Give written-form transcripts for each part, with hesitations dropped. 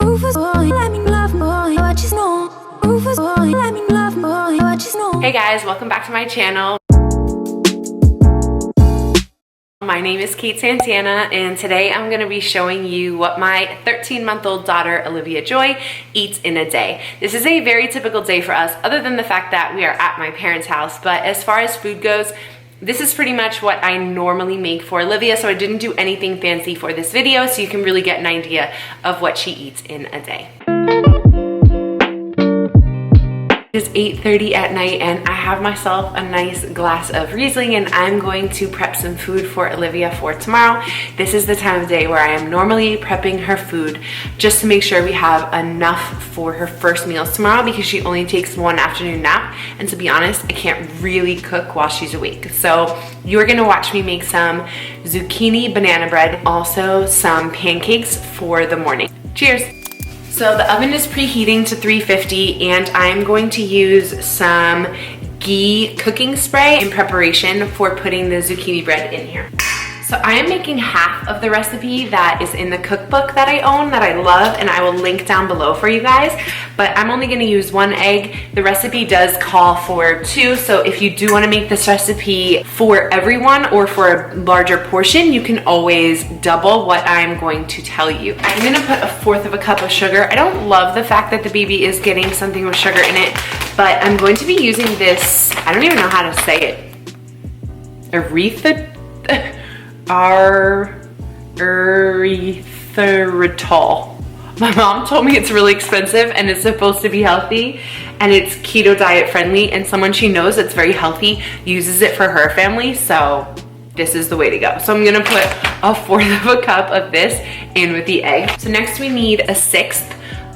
Hey guys, welcome back to my channel. My name is Kate Santana, and today I'm going to be showing you what my 13-month-old daughter, Olivia Joy, eats in a day. This is a very typical day for us, other than the fact that we are at my parents' house, but as far as food goes, this is pretty much what I normally make for Olivia, so I didn't do anything fancy for this video, so you can really get an idea of what she eats in a day. It is 8:30 at night and I have myself a nice glass of Riesling and I'm going to prep some food for Olivia for tomorrow. This is the time of day where I am normally prepping her food just to make sure we have enough for her first meals tomorrow because she only takes one afternoon nap, and to be honest, I can't really cook while she's awake. So you're gonna watch me make some zucchini banana bread, also some pancakes for the morning. Cheers! So the oven is preheating to 350 and I'm going to use some ghee cooking spray in preparation for putting the zucchini bread in here. So I am making half of the recipe that is in the cookbook that I own, that I love, and I will link down below for you guys, but I'm only gonna use 1 egg. The recipe does call for 2, so if you do wanna make this recipe for everyone or for a larger portion, you can always double what I'm going to tell you. I'm gonna put 1/4 cup of sugar. I don't love the fact that the baby is getting something with sugar in it, but I'm going to be using this, I don't even know how to say it, erythritol. My mom told me it's really expensive and it's supposed to be healthy and it's keto diet friendly, and someone she knows that's very healthy uses it for her family, so this is the way to go. So I'm gonna put 1/4 cup of this in with the egg. So next we need 1/6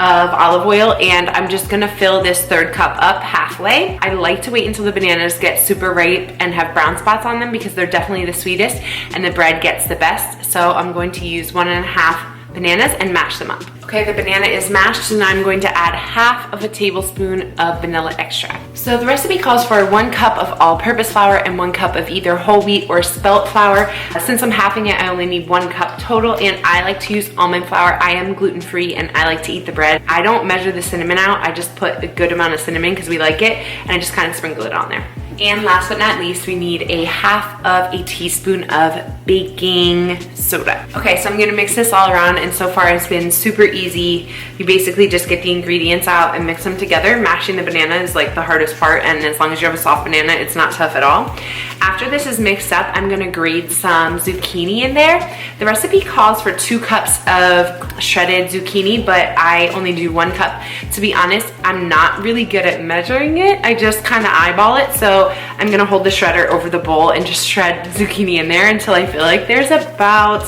of olive oil, and I'm just gonna fill this 1/3 cup up halfway. I like to wait until the bananas get super ripe and have brown spots on them because they're definitely the sweetest and the bread gets the best. So I'm going to use 1½ bananas and mash them up. Okay, the banana is mashed, and I'm going to add 1/2 tablespoon of vanilla extract. So the recipe calls for 1 cup of all-purpose flour and 1 cup of either whole wheat or spelt flour. Since I'm halving it, I only need 1 cup total, and I like to use almond flour. I am gluten-free and I like to eat the bread. I don't measure the cinnamon out, I just put a good amount of cinnamon because we like it, and I just kind of sprinkle it on there. And last but not least, we need 1/2 teaspoon of baking soda. Okay, so I'm gonna mix this all around, and so far it's been super easy. You basically just get the ingredients out and mix them together. Mashing the banana is like the hardest part, and as long as you have a soft banana, it's not tough at all. After this is mixed up, I'm gonna grate some zucchini in there. The recipe calls for 2 cups of shredded zucchini, but I only do 1 cup. To be honest, I'm not really good at measuring it. I just kind of eyeball it, so I'm gonna hold the shredder over the bowl and just shred zucchini in there until I feel like there's about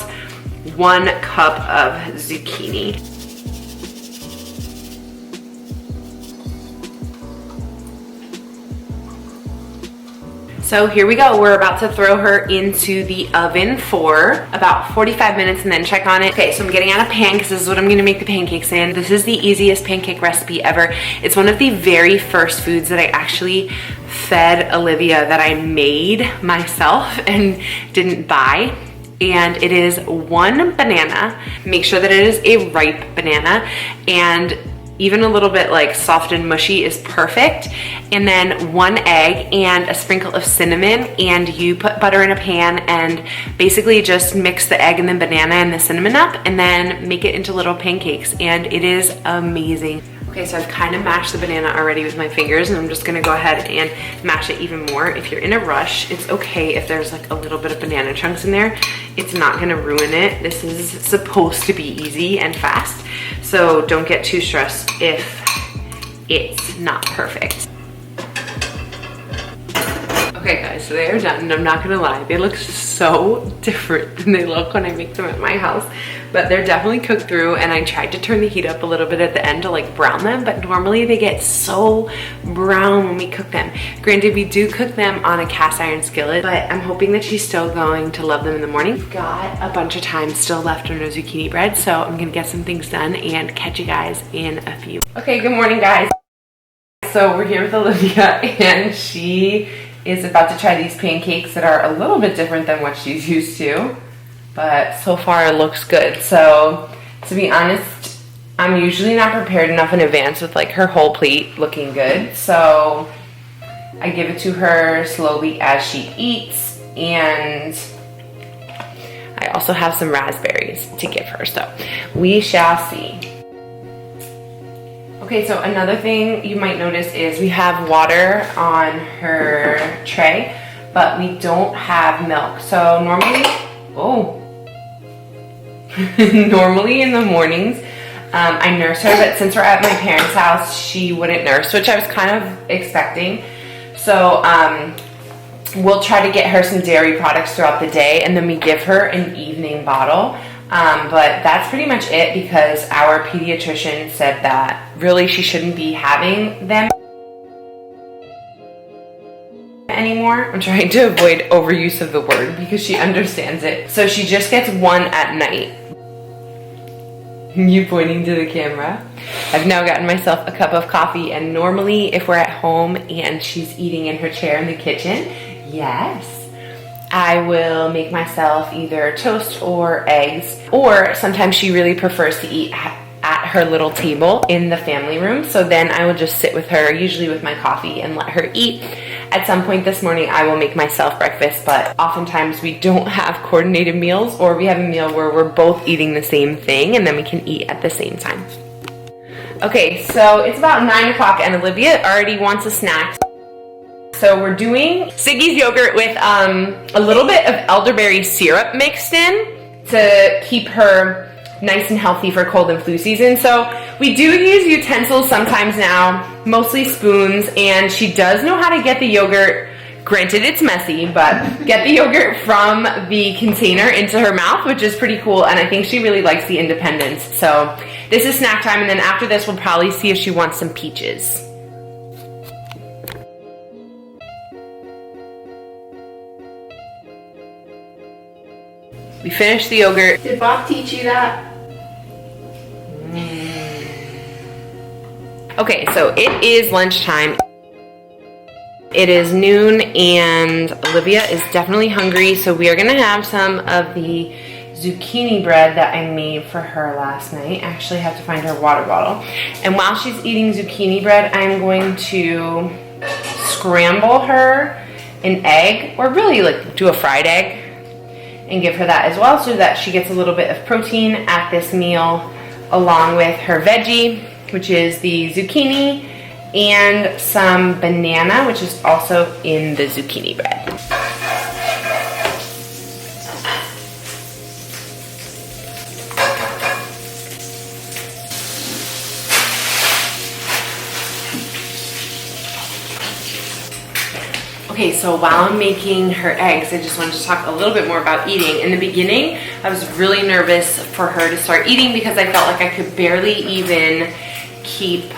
1 cup of zucchini. So here we go. We're about to throw her into the oven for about 45 minutes and then check on it. Okay, so I'm getting out a pan because this is what I'm gonna make the pancakes in. This is the easiest pancake recipe ever. It's one of the very first foods that I actually fed Olivia that I made myself and didn't buy. And it is 1 banana. Make sure that it is a ripe banana, and even a little bit like soft and mushy is perfect. And then 1 egg and a sprinkle of cinnamon, and you put butter in a pan and basically just mix the egg and the banana and the cinnamon up and then make it into little pancakes, and it is amazing. Okay, so I've kind of mashed the banana already with my fingers, and I'm just gonna go ahead and mash it even more. If you're in a rush, it's okay if there's like a little bit of banana chunks in there. It's not gonna ruin it. This is supposed to be easy and fast, so don't get too stressed if it's not perfect. Okay guys, so they are done, and I'm not gonna lie, they look so different than they look when I make them at my house, but they're definitely cooked through, and I tried to turn the heat up a little bit at the end to like brown them, but normally they get so brown when we cook them. Granted, we do cook them on a cast iron skillet, but I'm hoping that she's still going to love them in the morning. We've got a bunch of time still left on our zucchini bread, so I'm gonna get some things done and catch you guys in a few. Okay, good morning guys. So we're here with Olivia, and she is about to try these pancakes that are a little bit different than what she's used to, but so far it looks good. So to be honest, I'm usually not prepared enough in advance with like her whole plate looking good, so I give it to her slowly as she eats, and I also have some raspberries to give her, so we shall see. Okay, so another thing you might notice is we have water on her tray, but we don't have milk. So normally, normally in the mornings, I nurse her, but since we're at my parents' house, she wouldn't nurse, which I was kind of expecting. So we'll try to get her some dairy products throughout the day, and then we give her an evening bottle. But that's pretty much it, because our pediatrician said that really she shouldn't be having them anymore. I'm trying to avoid overuse of the word because she understands it. So she just gets one at night. You pointing to the camera. I've now gotten myself a cup of coffee, and normally if we're at home and she's eating in her chair in the kitchen, yes, I will make myself either toast or eggs, or sometimes she really prefers to eat at her little table in the family room. So then I will just sit with her, usually with my coffee, and let her eat. At some point this morning, I will make myself breakfast, but oftentimes we don't have coordinated meals, or we have a meal where we're both eating the same thing, and then we can eat at the same time. Okay, so it's about 9 o'clock, and Olivia already wants a snack. So we're doing Siggy's yogurt with a little bit of elderberry syrup mixed in to keep her nice and healthy for cold and flu season. So we do use utensils sometimes now, mostly spoons, and she does know how to get the yogurt. Granted, it's messy, but get the yogurt from the container into her mouth, which is pretty cool, and I think she really likes the independence. So this is snack time, and then after this we'll probably see if she wants some peaches. We finished the yogurt. Did Bob teach you that? Okay, so it is lunchtime. It is noon, and Olivia is definitely hungry, so we are gonna have some of the zucchini bread that I made for her last night. I actually have to find her water bottle. And while she's eating zucchini bread, I'm going to scramble her an egg, or really like do a fried egg, and give her that as well, so that she gets a little bit of protein at this meal, along with her veggie, which is the zucchini, and some banana, which is also in the zucchini bread. Okay, so while I'm making her eggs, I just wanted to talk a little bit more about eating. In the beginning, I was really nervous for her to start eating because I felt like I could barely even keep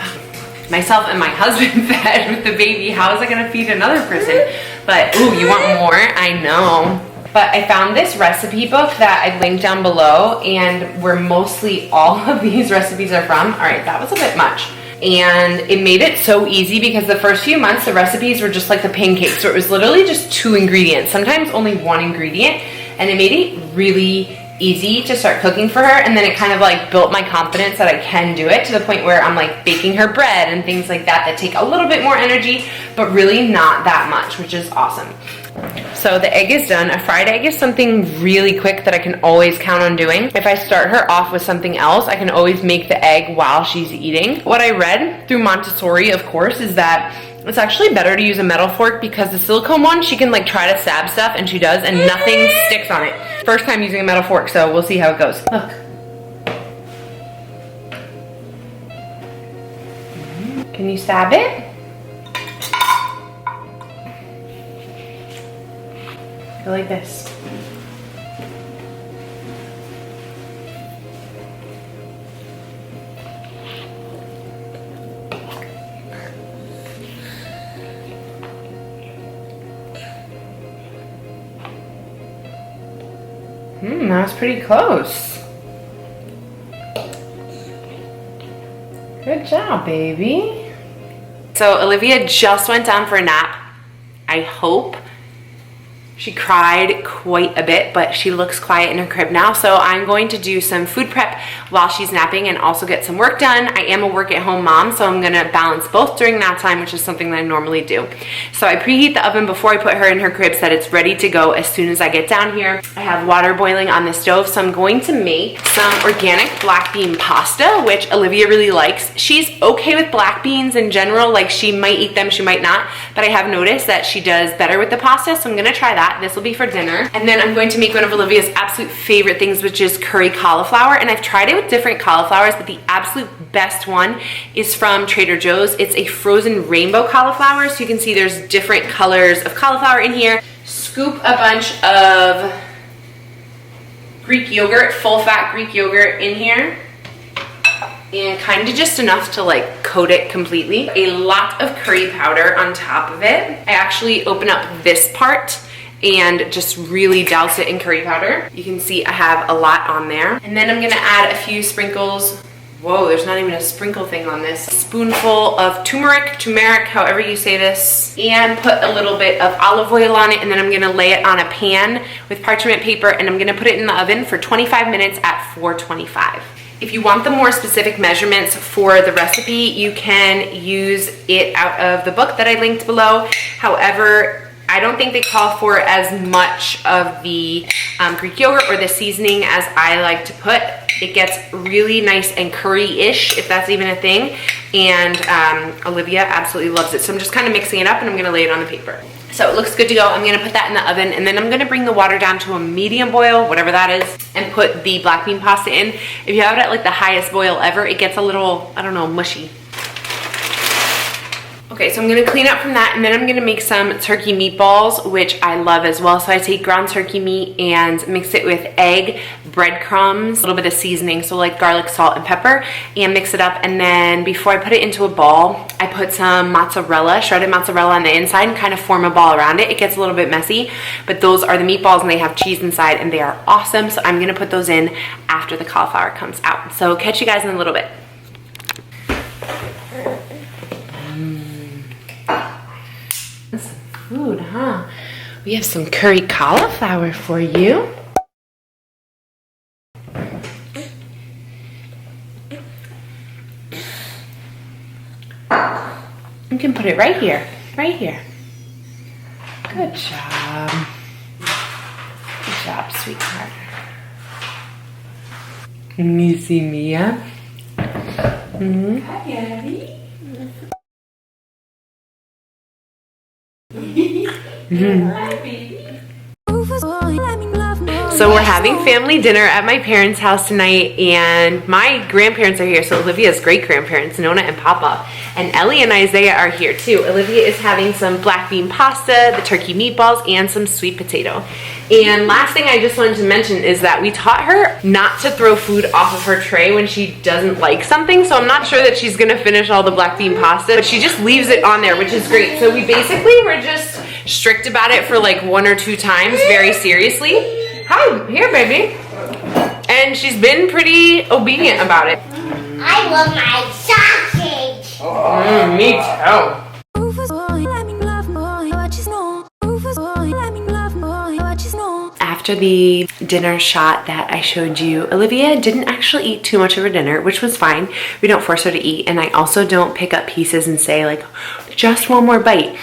myself and my husband fed with the baby. How is I gonna feed another person? But, ooh, you want more? I know. But I found this recipe book that I linked down below, and where mostly all of these recipes are from. All right, that was a bit much. And it made it so easy because the first few months the recipes were just like the pancakes, so it was literally just 2 ingredients, sometimes only 1 ingredient, and it made it really easy to start cooking for her. And then it kind of like built my confidence that I can do it, to the point where I'm like baking her bread and things like that that take a little bit more energy, but really not that much, which is awesome. So the egg is done. A fried egg is something really quick that I can always count on doing. If I start her off with something else, I can always make the egg while she's eating. What I read through Montessori, of course, is that it's actually better to use a metal fork, because the silicone one, she can like try to stab stuff, and she does, and nothing sticks on it. First time using a metal fork, so we'll see how it goes. Look. Can you stab it? Go like this. That was pretty close. Good job, baby. So Olivia just went down for a nap. I hope She cried quite a bit, but she looks quiet in her crib now. So I'm going to do some food prep while she's napping and also get some work done. I am a work at home mom, so I'm gonna balance both during that time, which is something that I normally do. So I preheat the oven before I put her in her crib so that it's ready to go as soon as I get down here. I have water boiling on the stove, so I'm going to make some organic black bean pasta, which Olivia really likes. She's okay with black beans in general, like she might eat them, she might not, but I have noticed that she does better with the pasta, so I'm gonna try that. This will be for dinner. And then I'm going to make one of Olivia's absolute favorite things, which is curry cauliflower. And I've tried it with different cauliflowers, but the absolute best one is from Trader Joe's. It's a frozen rainbow cauliflower. So you can see there's different colors of cauliflower in here. Scoop a bunch of Greek yogurt, full fat Greek yogurt in here. And kind of just enough to like coat it completely. A lot of curry powder on top of it. I actually open up this part and just really douse it in curry powder. You can see I have a lot on there. And then I'm gonna add a few sprinkles. Whoa, there's not even a sprinkle thing on this. A spoonful of turmeric, however you say this, and put a little bit of olive oil on it, and then I'm gonna lay it on a pan with parchment paper, and I'm gonna put it in the oven for 25 minutes at 425. If you want the more specific measurements for the recipe, you can use it out of the book that I linked below. However, I don't think they call for as much of the Greek yogurt or the seasoning as I like to put. It gets really nice and curry-ish, if that's even a thing. And Olivia absolutely loves it. So I'm just kind of mixing it up and I'm gonna lay it on the paper. So it looks good to go. I'm gonna put that in the oven and then I'm gonna bring the water down to a medium boil, whatever that is, and put the black bean pasta in. If you have it at like the highest boil ever, it gets a little, I don't know, mushy. Okay, so I'm gonna clean up from that and then I'm gonna make some turkey meatballs, which I love as well. So I take ground turkey meat and mix it with egg, breadcrumbs, a little bit of seasoning, so like garlic, salt, and pepper, and mix it up. And then before I put it into a ball, I put some mozzarella, shredded mozzarella on the inside and kind of form a ball around it. It gets a little bit messy, but those are the meatballs and they have cheese inside and they are awesome. So I'm gonna put those in after the cauliflower comes out. So catch you guys in a little bit. Food, huh? We have some curry cauliflower for you. You can put it right here, right here. Good job. Good job, sweetheart. You see Mia? Mm-hmm. Hi, Abby. So we're having family dinner at my parents' house tonight and my grandparents are here. So Olivia's great grandparents, Nona and Papa, and Ellie and Isaiah are here too. Olivia is having some black bean pasta, the turkey meatballs, and some sweet potato. And last thing I just wanted to mention is that we taught her not to throw food off of her tray when she doesn't like something. So I'm not sure that she's gonna finish all the black bean pasta, but she just leaves it on there, which is great. So we basically were just strict about it for like 1 or 2 times, very seriously. Hi, here baby. And she's been pretty obedient about it. I love my sausage. Me too. After the dinner shot that I showed you, Olivia didn't actually eat too much of her dinner, which was fine. We don't force her to eat, and I also don't pick up pieces and say like, just one more bite.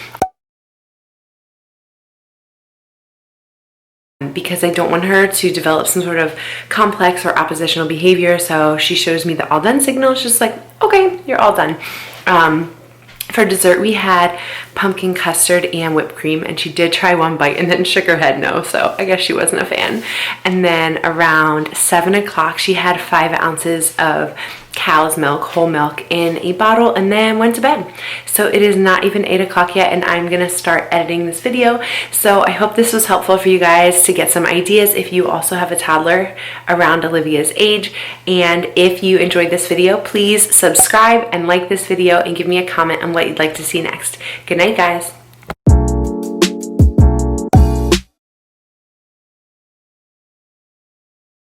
Because I don't want her to develop some sort of complex or oppositional behavior. So she shows me the all done signal. It's just like, okay, you're all done. For dessert, we had pumpkin custard and whipped cream, and she did try one bite and then shook her head no, so I guess she wasn't a fan. And then around 7 o'clock, she had 5 ounces of cow's milk, whole milk, in a bottle and then went to bed. So it is not even 8 o'clock yet and I'm gonna start editing this video. So I hope this was helpful for you guys to get some ideas if you also have a toddler around Olivia's age. And if you enjoyed this video, please subscribe and like this video and give me a comment on what you'd like to see next. Good night, guys.